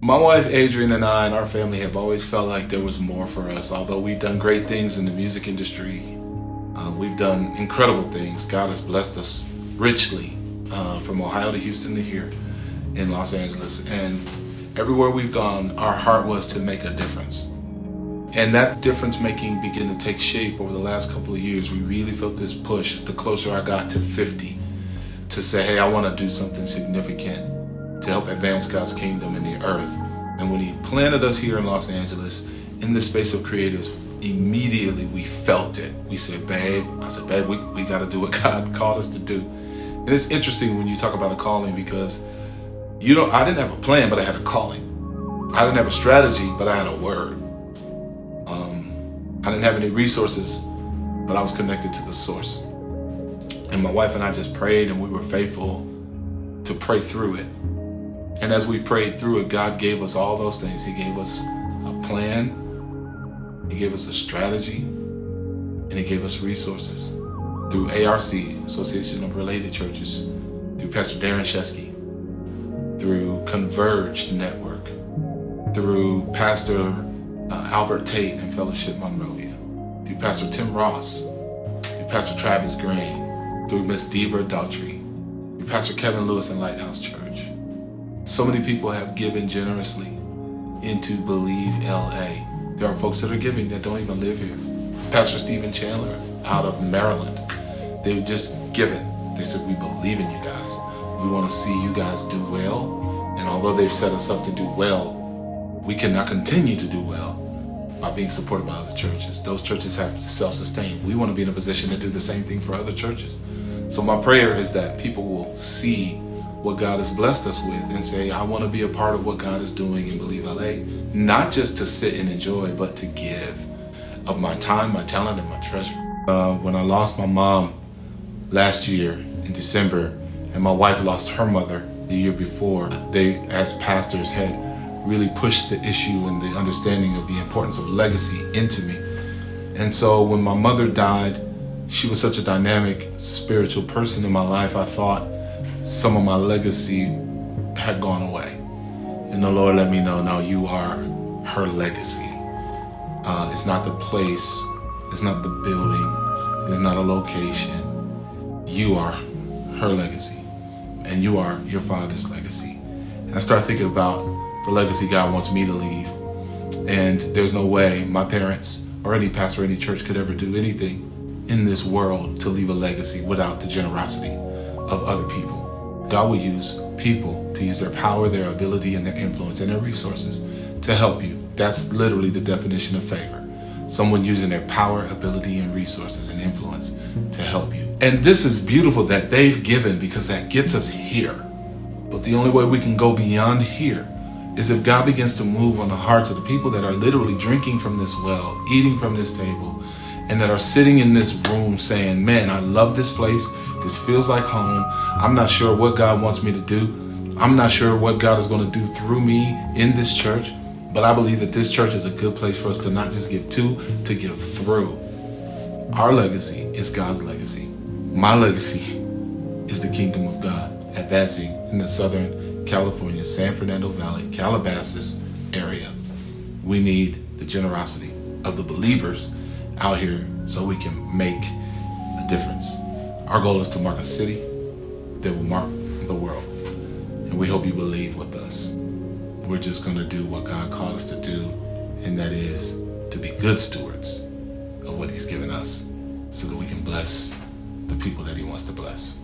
My wife Adrienne and I and our family have always felt like there was more for us. Although we've done great things in the music industry, we've done incredible things. God has blessed us richly, from Ohio to Houston to here in Los Angeles. And everywhere we've gone, our heart was to make a difference. And that difference making began to take shape over the last couple of years. We really felt this push the closer I got to 50 to say, hey, I want to do something significant to help advance God's kingdom in the earth. And when He planted us here in Los Angeles, in the space of creatives, immediately we felt it. We said, babe, we got to do what God called us to do. And it's interesting when you talk about a calling, because I didn't have a plan, but I had a calling. I didn't have a strategy, but I had a word. I didn't have any resources, but I was connected to the source. And my wife and I just prayed, and we were faithful to pray through it. And as we prayed through it, God gave us all those things. He gave us a plan, He gave us a strategy, and He gave us resources through ARC, Association of Related Churches, through Pastor Darren Shesky, through Converge Network, through Pastor Albert Tate and Fellowship Monrovia, through Pastor Tim Ross, through Pastor Travis Green, through Miss Diva Daughtry, through Pastor Kevin Lewis and Lighthouse Church. So many people have given generously into Believe LA. There are folks that are giving that don't even live here. Pastor Stephen Chandler out of Maryland, they've just given. They said, we believe in you guys. We want to see you guys do well. And although they've set us up to do well, we cannot continue to do well by being supported by other churches. Those churches have to self-sustain. We want to be in a position to do the same thing for other churches. So my prayer is that people will see what God has blessed us with and say, I want to be a part of what God is doing in Believe LA, not just to sit and enjoy, but to give of my time, my talent, and my treasure. When I lost my mom last year in December, and my wife lost her mother the year before, they, as pastors, had really pushed the issue and the understanding of the importance of legacy into me. And so when my mother died, she was such a dynamic spiritual person in my life, I thought some of my legacy had gone away. And the Lord let me know, no, you are her legacy. It's not the place, it's not the building, it's not a location. You are her legacy, and you are your father's legacy. And I started thinking about the legacy God wants me to leave. And there's no way my parents or any pastor or any church could ever do anything in this world to leave a legacy without the generosity of other people. God will use people to use their power, their ability, and their influence and their resources to help you. That's literally the definition of favor. Someone using their power, ability, and resources and influence to help you. And this is beautiful that they've given, because that gets us here. But the only way we can go beyond here is if God begins to move on the hearts of the people that are literally drinking from this well, eating from this table, and that are sitting in this room saying, man, I love this place. This feels like home. I'm not sure what God wants me to do. I'm not sure what God is going to do through me in this church, but I believe that this church is a good place for us to not just give to give through. Our legacy is God's legacy. My legacy is the kingdom of God advancing in the Southern California, San Fernando Valley, Calabasas area. We need the generosity of the believers out here so we can make a difference. Our goal is to mark a city that will mark the world. And we hope you believe with us. We're just going to do what God called us to do, and that is to be good stewards of what He's given us so that we can bless the people that He wants to bless.